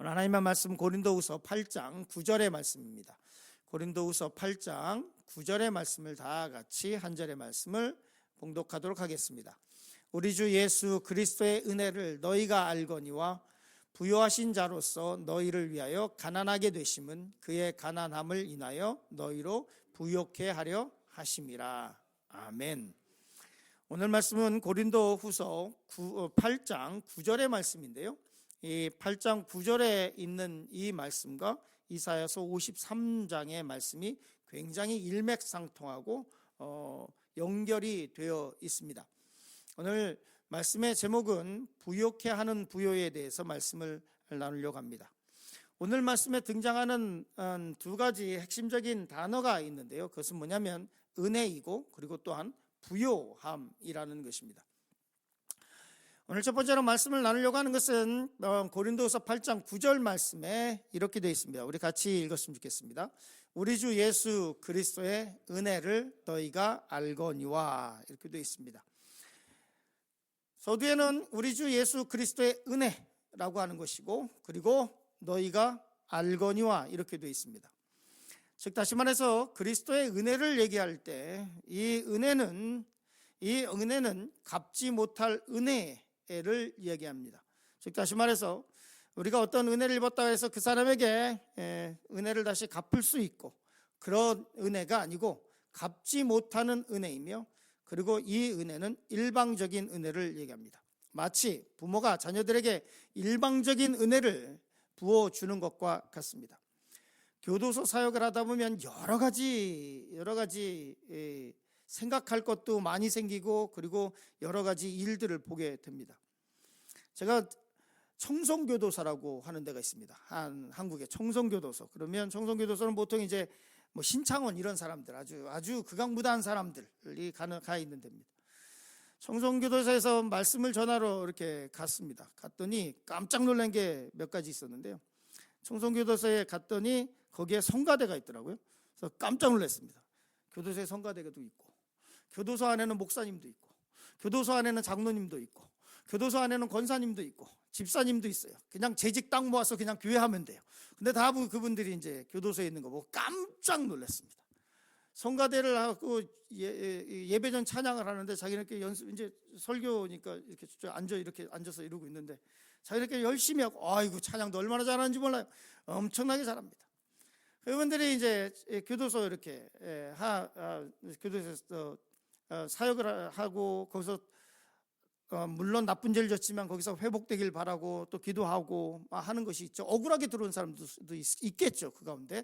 오늘 하나님의 말씀 고린도후서 8장 9절의 말씀입니다. 고린도후서 8장 9절의 말씀을 다 같이 한 절의 말씀을 봉독하도록 하겠습니다. 우리 주 예수 그리스도의 은혜를 너희가 알거니와 부요하신 자로서 너희를 위하여 가난하게 되심은 그의 가난함을 인하여 너희로 부요케 하려 하심이라. 아멘. 오늘 말씀은 고린도후서 8장 9절의 말씀인데요. 이 8장 9절에 있는 이 말씀과 이사야서 53장의 말씀이 굉장히 일맥상통하고 연결이 되어 있습니다. 오늘 말씀의 제목은 부요케 하는 부요에 대해서 말씀을 나누려고 합니다. 오늘 말씀에 등장하는 두 가지 핵심적인 단어가 있는데요. 그것은 뭐냐면 은혜이고 그리고 또한 부요함이라는 것입니다. 오늘 첫 번째로 말씀을 나누려고 하는 것은 고린도후서 8장 9절 말씀에 이렇게 되어 있습니다. 우리 같이 읽었으면 좋겠습니다. 우리 주 예수 그리스도의 은혜를 너희가 알거니와, 이렇게 되어 있습니다. 서두에는 우리 주 예수 그리스도의 은혜라고 하는 것이고, 그리고 너희가 알거니와 이렇게 되어 있습니다. 즉 다시 말해서 그리스도의 은혜를 얘기할 때 이 은혜는 갚지 못할 은혜를 이야기합니다. 즉 다시 말해서 우리가 어떤 은혜를 입었다 해서 그 사람에게 은혜를 다시 갚을 수 있고, 그런 은혜가 아니고 갚지 못하는 은혜이며, 그리고 이 은혜는 일방적인 은혜를 얘기합니다. 마치 부모가 자녀들에게 일방적인 은혜를 부어주는 것과 같습니다. 교도소 사역을 하다 보면 여러 가지 생각할 것도 많이 생기고, 그리고 여러 가지 일들을 보게 됩니다. 제가 청송교도소라고 하는 데가 있습니다. 한국의 청송교도소. 그러면 청송교도소는 보통 이제 뭐 신창원 이런 사람들, 아주 극악무도한 사람들이 가 있는 데입니다. 청송교도소에서 말씀을 전하러 이렇게 갔습니다. 갔더니 깜짝 놀란 게 몇 가지 있었는데요. 청송교도소에 갔더니 거기에 성가대가 있더라고요. 그래서 깜짝 놀랐습니다. 교도소에 성가대도 있고, 교도소 안에는 목사님도 있고, 교도소 안에는 장로님도 있고, 교도소 안에는 권사님도 있고, 집사님도 있어요. 그냥 재직 딱 모아서 그냥 교회하면 돼요. 근데 다 그분들이 이제 교도소에 있는 거 보고 깜짝 놀랐습니다. 성가대를 하고 예배전 찬양을 하는데 자기네끼리 이제 설교니까 이렇게 앉아서 이러고 있는데 자기네끼리 열심히 하고, 아이고 찬양도 얼마나 잘하는지 몰라요. 엄청나게 잘합니다. 그분들이 이제 교도소 이렇게 교도소에서 사역을 하고, 거기서 물론 나쁜 죄를 졌지만 거기서 회복되길 바라고 또 기도하고 하는 것이 있죠. 억울하게 들어온 사람도 있겠죠. 그 가운데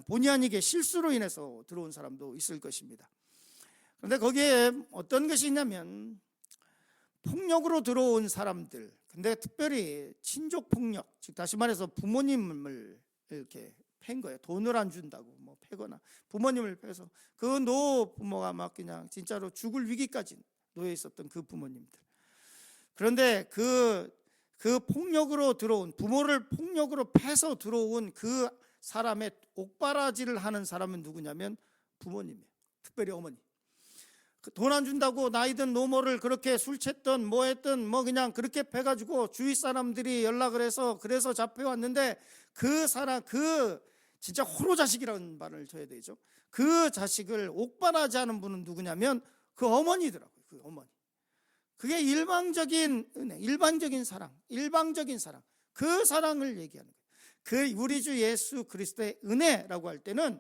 본의 아니게 실수로 인해서 들어온 사람도 있을 것입니다. 그런데 거기에 어떤 것이 있냐면 폭력으로 들어온 사람들, 근데 특별히 친족 폭력, 즉 다시 말해서 부모님을 이렇게 팬 거예요. 돈을 안 준다고 뭐 패거나, 부모님을 패서 그 노부모가 막 그냥 진짜로 죽을 위기까지 놓여 있었던 그 부모님들. 그런데 그 폭력으로 들어온, 부모를 폭력으로 패서 들어온 그 사람의 옥바라지를 하는 사람은 누구냐면 부모님이에요. 특별히 어머니. 돈 안 준다고 나이든 노모를 그렇게 술 챘던 뭐 했던 뭐 그냥 그렇게 패가지고 주위 사람들이 연락을 해서 그래서 잡혀왔는데, 그 사람, 진짜 호로 자식이라는 말을 줘야 되죠. 그 자식을 옥바라지 하는 분은 누구냐면 그 어머니더라고요. 그 어머니. 그게 일방적인 은혜, 일방적인 사랑, 그 사랑을 얘기하는 거예요. 그 우리 주 예수 그리스도의 은혜라고 할 때는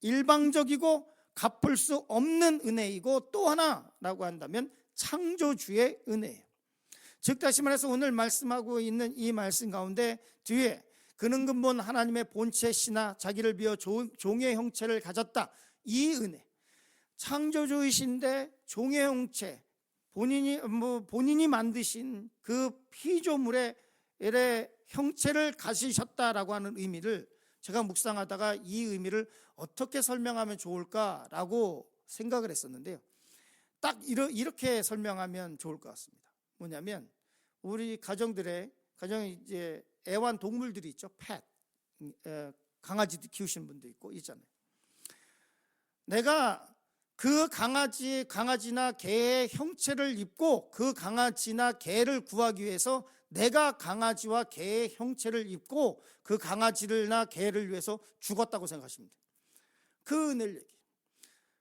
일방적이고 갚을 수 없는 은혜이고, 또 하나라고 한다면 창조주의 은혜예요. 즉 다시 말해서 오늘 말씀하고 있는 이 말씀 가운데 뒤에 그는 근본 하나님의 본체시나 자기를 비어 종의 형체를 가졌다, 이 은혜, 창조주이신데 종의 형체, 본인이 만드신 그 피조물의 형체를 가지셨다라고 하는 의미를 제가 묵상하다가 이 의미를 어떻게 설명하면 좋을까라고 생각을 했었는데요. 딱 이렇게 설명하면 좋을 것 같습니다. 뭐냐면 우리 가정에 이제 애완동물들이 있죠. 펫, 강아지도 키우시는 분도 있잖아요. 내가 그 강아지나 개의 형체를 입고 그 강아지나 개를 구하기 위해서 내가 강아지와 개의 형체를 입고 그 강아지를나 개를 위해서 죽었다고 생각하시면 돼요. 그 은혜를 얘기해요.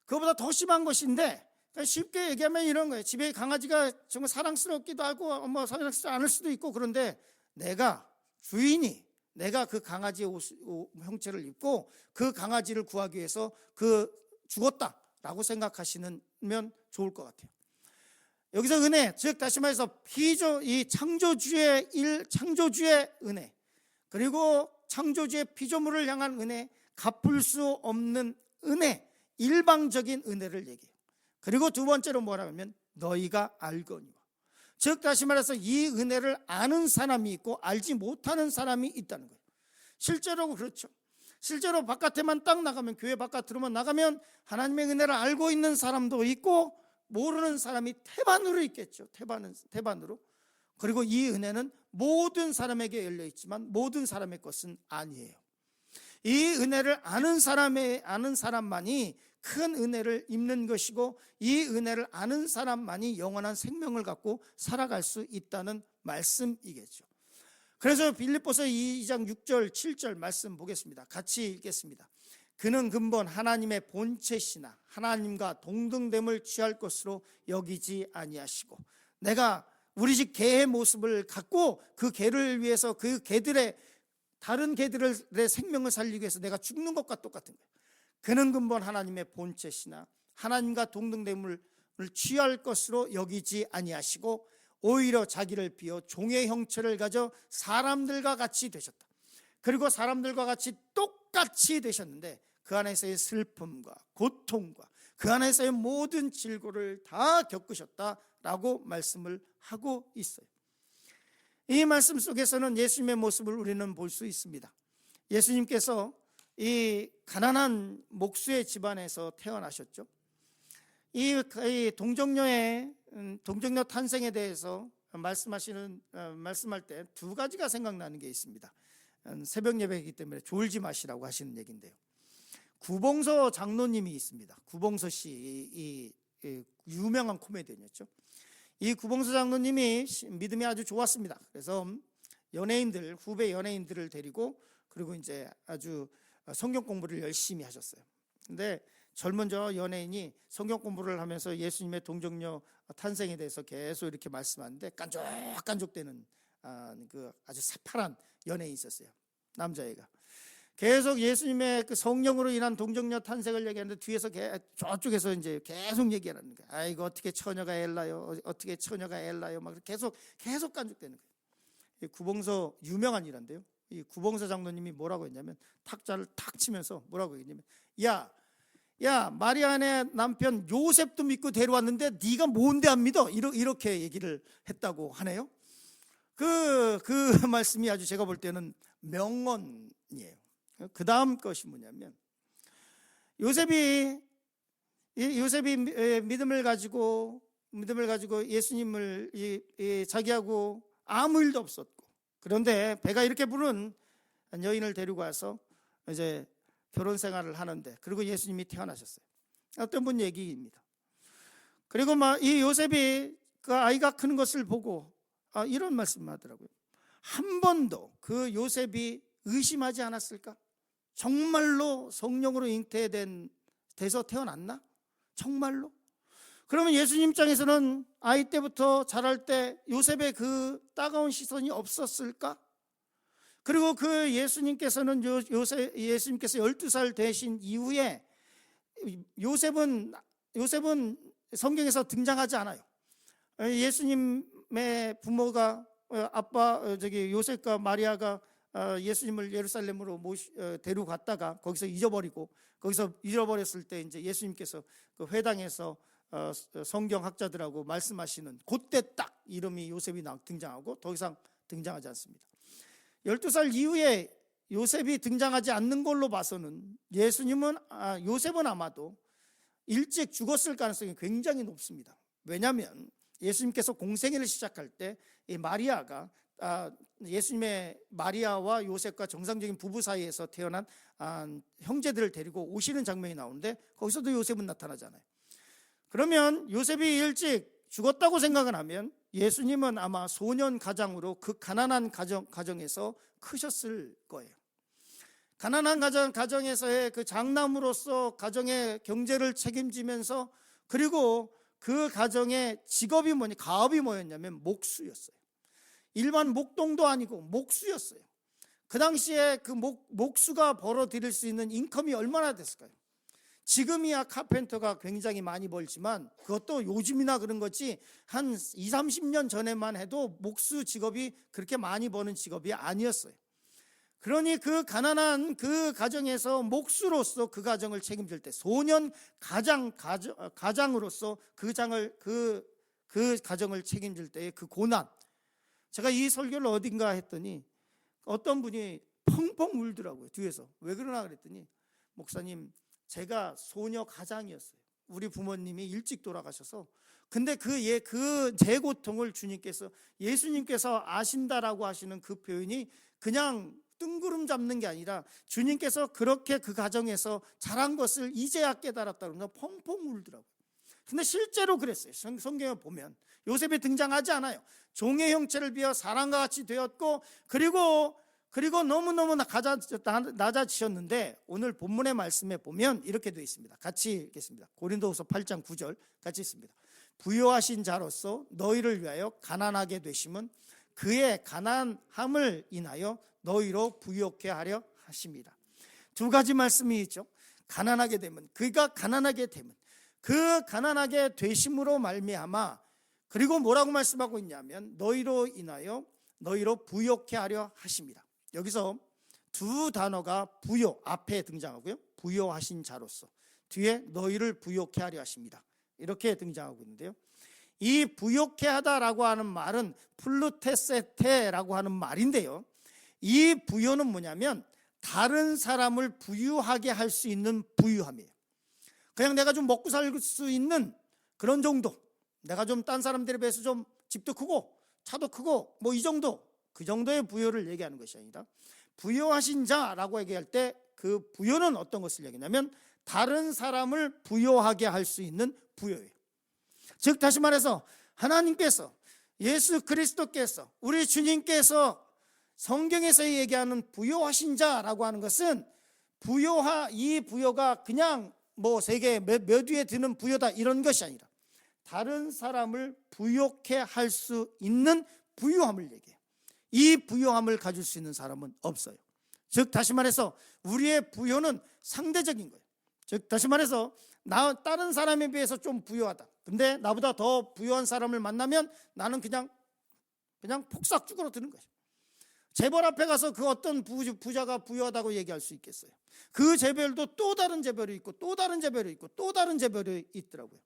그거보다 더 심한 것인데, 쉽게 얘기하면 이런 거예요. 집에 강아지가 정말 사랑스럽기도 하고 뭐 사랑스럽지 않을 수도 있고, 그런데 내가 주인이 내가 그 강아지의 형체를 입고 그 강아지를 구하기 위해서 죽었다라고 생각하시면 좋을 것 같아요. 여기서 은혜, 즉 다시 말해서 이 창조주의 은혜, 그리고 창조주의 피조물을 향한 은혜, 갚을 수 없는 은혜, 일방적인 은혜를 얘기해요. 그리고 두 번째로 뭐라고 하면 너희가 알거니와, 즉 다시 말해서 이 은혜를 아는 사람이 있고 알지 못하는 사람이 있다는 거예요. 실제로 그렇죠. 실제로 바깥에만 딱 나가면, 교회 바깥으로만 나가면 하나님의 은혜를 알고 있는 사람도 있고 모르는 사람이 태반으로 있겠죠. 태반으로. 그리고 이 은혜는 모든 사람에게 열려 있지만 모든 사람의 것은 아니에요. 이 은혜를 아는 사람만이 큰 은혜를 입는 것이고, 이 은혜를 아는 사람만이 영원한 생명을 갖고 살아갈 수 있다는 말씀이겠죠. 그래서 빌립보서 2장 6절 7절 말씀 보겠습니다. 같이 읽겠습니다. 그는 근본 하나님의 본체시나 하나님과 동등됨을 취할 것으로 여기지 아니하시고, 내가 우리 집 개의 모습을 갖고 그 개를 위해서 다른 개들의 생명을 살리기 위해서 내가 죽는 것과 똑같은 거예요. 그는 근본 하나님의 본체시나 하나님과 동등됨을 취할 것으로 여기지 아니하시고 오히려 자기를 비워 종의 형체를 가져 사람들과 같이 되셨다. 그리고 사람들과 같이 똑같이 되셨는데 그 안에서의 슬픔과 고통과 그 안에서의 모든 질고를 다 겪으셨다라고 말씀을 하고 있어요. 이 말씀 속에서는 예수님의 모습을 우리는 볼 수 있습니다. 예수님께서 이 가난한 목수의 집안에서 태어나셨죠. 이 동정녀 탄생에 대해서 말씀할 때 두 가지가 생각나는 게 있습니다. 새벽 예배이기 때문에 졸지 마시라고 하시는 얘기인데요. 구봉서 장로님이 있습니다. 구봉서 씨, 이 유명한 코미디언이었죠. 이 구봉서 장로님이 믿음이 아주 좋았습니다. 그래서 후배 연예인들을 데리고, 그리고 이제 아주 성경 공부를 열심히 하셨어요. 근데 젊은 저 연예인이 성경 공부를 하면서 예수님의 동정녀 탄생에 대해서 계속 이렇게 말씀하는데 깐족깐족대는 그 아주 새파란 연예인이 있었어요. 남자애가 계속 예수님의 그 성령으로 인한 동정녀 탄생을 얘기하는데 뒤에서 저쪽에서 이제 계속 얘기하는 거예요. 아이고 어떻게 처녀가 엘라요, 어떻게 처녀가 엘라요, 막 계속 깐족대는 거예요. 이 구봉서 유명한 일인데요. 이 구봉서 장로님이 뭐라고 했냐면, 탁자를 탁 치면서 뭐라고 했냐면, 야 마리아네 남편 요셉도 믿고 데려왔는데 네가 뭔데 안 믿어? 이렇게 얘기를 했다고 하네요. 그 말씀이 아주 제가 볼 때는 명언이에요. 그 다음 것이 뭐냐면, 요셉이 믿음을 가지고 예수님을 자기하고 아무 일도 없었고, 그런데 배가 이렇게 부른 여인을 데리고 와서 이제 결혼 생활을 하는데, 그리고 예수님이 태어나셨어요. 어떤 분 얘기입니다. 그리고 이 요셉이 그 아이가 크는 것을 보고 이런 말씀을 하더라고요. 한 번도 그 요셉이 의심하지 않았을까? 정말로 성령으로 잉태돼서 태어났나? 정말로? 그러면 예수님 입장에서는 아이 때부터 자랄 때 요셉의 그 따가운 시선이 없었을까? 그리고 그 예수님께서 12살 되신 이후에 요셉은 성경에서 등장하지 않아요. 예수님의 부모가 요셉과 마리아가 예수님을 예루살렘으로 데리고 갔다가 거기서 잊어버렸을 때 이제 예수님께서 그 회당에서 성경학자들하고 말씀하시는 그때 딱 이름이 요셉이 등장하고 더 이상 등장하지 않습니다. 12살 이후에 요셉이 등장하지 않는 걸로 봐서는 요셉은 아마도 일찍 죽었을 가능성이 굉장히 높습니다. 왜냐하면 예수님께서 공생애를 시작할 때 이 마리아가 예수님의 마리아와 요셉과 정상적인 부부 사이에서 태어난 형제들을 데리고 오시는 장면이 나오는데, 거기서도 요셉은 나타나잖아요. 그러면 요셉이 일찍 죽었다고 생각을 하면 예수님은 아마 소년 가장으로 그 가난한 가정에서 크셨을 거예요. 가난한 가정에서의 그 장남으로서 가정의 경제를 책임지면서, 그리고 그 가정의 직업이 가업이 뭐였냐면 목수였어요. 일반 목동도 아니고 목수였어요. 그 당시에 그 목수가 벌어들일 수 있는 인컴이 얼마나 됐을까요? 지금이야 카펜터가 굉장히 많이 벌지만 그것도 요즘이나 그런 거지 한 20, 30년 전에만 해도 목수 직업이 그렇게 많이 버는 직업이 아니었어요. 그러니 그 가난한 그 가정에서 목수로서 그 가정을 책임질 때, 소년 가장으로서 그 가정을 책임질 때의 그 고난, 제가 이 설교를 어딘가 했더니 어떤 분이 펑펑 울더라고요. 뒤에서 왜 그러나 그랬더니, 목사님, 제가 소녀 가장이었어요. 우리 부모님이 일찍 돌아가셔서, 근데 제 고통을 예수님께서 아신다라고 하시는 그 표현이 그냥 뜬구름 잡는 게 아니라 주님께서 그렇게 그 가정에서 자란 것을 이제야 깨달았다 그러면서 펑펑 울더라고요. 근데 실제로 그랬어요. 성경에 보면 요셉이 등장하지 않아요. 종의 형체를 비어 사람과 같이 되었고, 그리고 너무너무 낮아지셨는데, 오늘 본문의 말씀에 보면 이렇게 되어 있습니다. 같이 읽겠습니다. 고린도후서 8장 9절 같이 있습니다. 부요하신 자로서 너희를 위하여 가난하게 되심은 그의 가난함을 인하여 너희로 부요케 하려 하십니다. 두 가지 말씀이 있죠. 가난하게 되면, 그가 가난하게 되면, 그 가난하게 되심으로 말미암아, 그리고 뭐라고 말씀하고 있냐면 너희로 인하여 너희로 부요케 하려 하십니다. 여기서 두 단어가 부요 앞에 등장하고요, 부요하신 자로서 뒤에 너희를 부요케 하려 하십니다, 이렇게 등장하고 있는데요. 이 부요케 하다라고 하는 말은 플루테세테라고 하는 말인데요, 이 부요는 뭐냐면 다른 사람을 부유하게 할 수 있는 부유함이에요. 그냥 내가 좀 먹고 살 수 있는 그런 정도, 내가 좀 딴 사람들에 비해서 좀 집도 크고 차도 크고 뭐 이 정도, 그 정도의 부요를 얘기하는 것이 아니라, 부요하신 자라고 얘기할 때 그 부요는 어떤 것을 얘기하냐면 다른 사람을 부요하게 할 수 있는 부요예요. 즉 다시 말해서 하나님께서, 예수 그리스도께서, 우리 주님께서 성경에서 얘기하는 부요하신 자라고 하는 것은 이 부요가 그냥 뭐 세계 몇 위에 드는 부요다 이런 것이 아니라 다른 사람을 부요케 할 수 있는 부유함을 얘기해요. 이 부유함을 가질 수 있는 사람은 없어요. 즉 다시 말해서 우리의 부요는 상대적인 거예요. 즉 다시 말해서 다른 사람에 비해서 좀 부유하다, 근데 나보다 더 부유한 사람을 만나면 나는 그냥 폭삭 쭈그러드는 거죠. 재벌 앞에 가서 그 어떤 부자가 부유하다고 얘기할 수 있겠어요? 그 재벌도 또 다른 재벌이 있고 또 다른 재벌이 있고 또 다른 재벌이 있더라고요.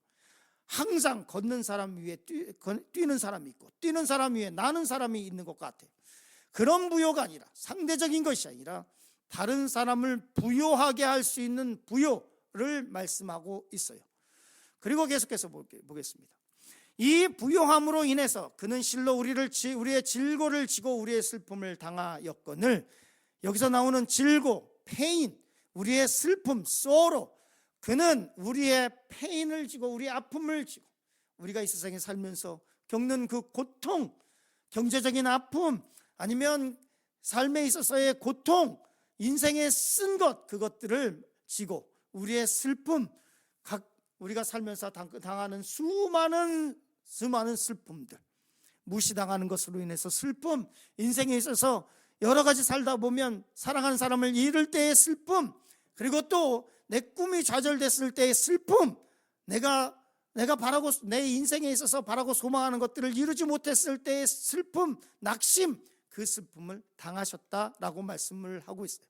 항상 걷는 사람 위에 뛰는 사람이 있고 뛰는 사람 위에 나는 사람이 있는 것 같아요. 그런 부요가 아니라, 상대적인 것이 아니라 다른 사람을 부요하게 할 수 있는 부요를 말씀하고 있어요. 그리고 계속해서 보겠습니다. 이 부요함으로 인해서 그는 실로 우리의 질고를 지고 우리의 슬픔을 당하였거늘, 여기서 나오는 질고, 페인, 우리의 슬픔, 소로, 그는 우리의 페인을 지고 우리의 아픔을 지고, 우리가 이 세상에 살면서 겪는 그 고통, 경제적인 아픔, 아니면 삶에 있어서의 고통, 인생에 쓴 것, 그것들을 지고 우리의 슬픔, 우리가 살면서 당하는 수많은 슬픔들, 무시당하는 것으로 인해서 슬픔, 인생에 있어서 여러 가지 살다 보면 사랑하는 사람을 잃을 때의 슬픔, 그리고 또 내 꿈이 좌절됐을 때의 슬픔, 내가 바라고, 내 인생에 있어서 바라고 소망하는 것들을 이루지 못했을 때의 슬픔, 낙심, 그 슬픔을 당하셨다라고 말씀을 하고 있어요.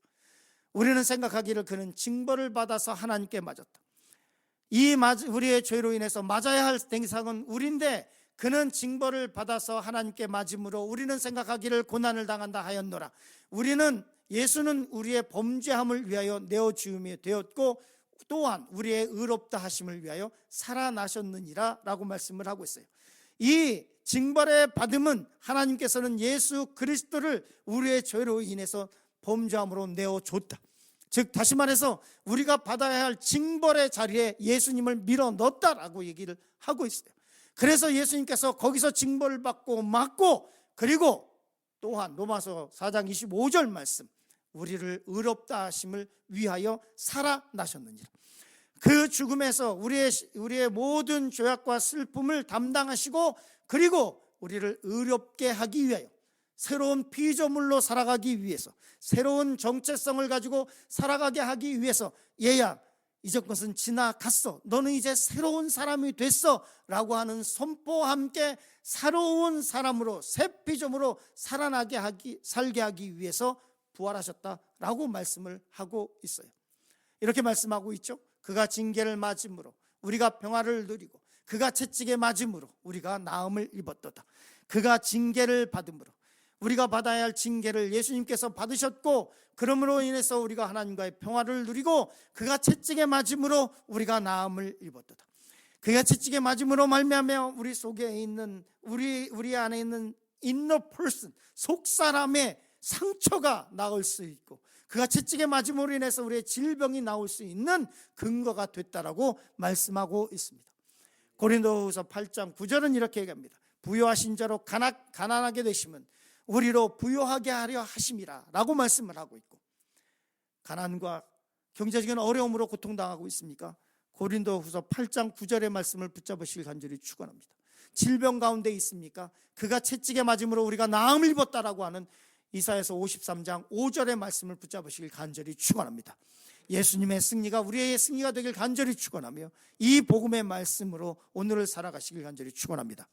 우리는 생각하기를 그는 징벌을 받아서 하나님께 맞았다, 우리의 죄로 인해서 맞아야 할 대상은 우리인데 그는 징벌을 받아서 하나님께 맞음으로 우리는 생각하기를 고난을 당한다 하였노라. 예수는 우리의 범죄함을 위하여 내어주음이 되었고 또한 우리의 의롭다 하심을 위하여 살아나셨느니라 라고 말씀을 하고 있어요. 이 징벌의 받음은 하나님께서는 예수 그리스도를 우리의 죄로 인해서 범죄함으로 내어줬다. 즉 다시 말해서 우리가 받아야 할 징벌의 자리에 예수님을 밀어넣었다라고 얘기를 하고 있어요. 그래서 예수님께서 거기서 징벌을 받고 맞고, 그리고 또한 로마서 4장 25절 말씀, 우리를 의롭다 하심을 위하여 살아나셨느니라. 그 죽음에서 우리의 모든 죄악과 슬픔을 담당하시고, 그리고 우리를 의롭게 하기 위하여, 새로운 피조물로 살아가기 위해서, 새로운 정체성을 가지고 살아가게 하기 위해서, 얘야 이전 것은 지나갔어, 너는 이제 새로운 사람이 됐어 라고 하는 선포와 함께 새로운 사람으로, 새 피조물로 살게 하기 위해서 부활하셨다라고 말씀을 하고 있어요. 이렇게 말씀하고 있죠. 그가 징계를 맞음으로 우리가 평화를 누리고, 그가 채찍에 맞음으로 우리가 나음을 입었도다. 그가 징계를 받음으로, 우리가 받아야 할 징계를 예수님께서 받으셨고, 그러므로 인해서 우리가 하나님과의 평화를 누리고, 그가 채찍에 맞음으로 우리가 나음을 입었도다. 그가 채찍에 맞음으로 말미암아 우리 속에 있는, 우리 안에 있는 inner person, 속 사람의 상처가 나을 수 있고, 그가 채찍에 맞음으로 인해서 우리의 질병이 나올 수 있는 근거가 됐다라고 말씀하고 있습니다. 고린도후서 8장 9절은 이렇게 얘기합니다. 부요하신 자로 가난하게 되시면 우리로 부요하게 하려 하심이라 라고 말씀을 하고 있고, 가난과 경제적인 어려움으로 고통당하고 있습니까? 고린도후서 8장 9절의 말씀을 붙잡으시길 간절히 축원합니다. 질병 가운데 있습니까? 그가 채찍에 맞음으로 우리가 나음을 입었다라고 하는 이사야서 53장 5절의 말씀을 붙잡으시길 간절히 축원합니다. 예수님의 승리가 우리의 승리가 되길 간절히 축원하며, 이 복음의 말씀으로 오늘을 살아가시길 간절히 축원합니다.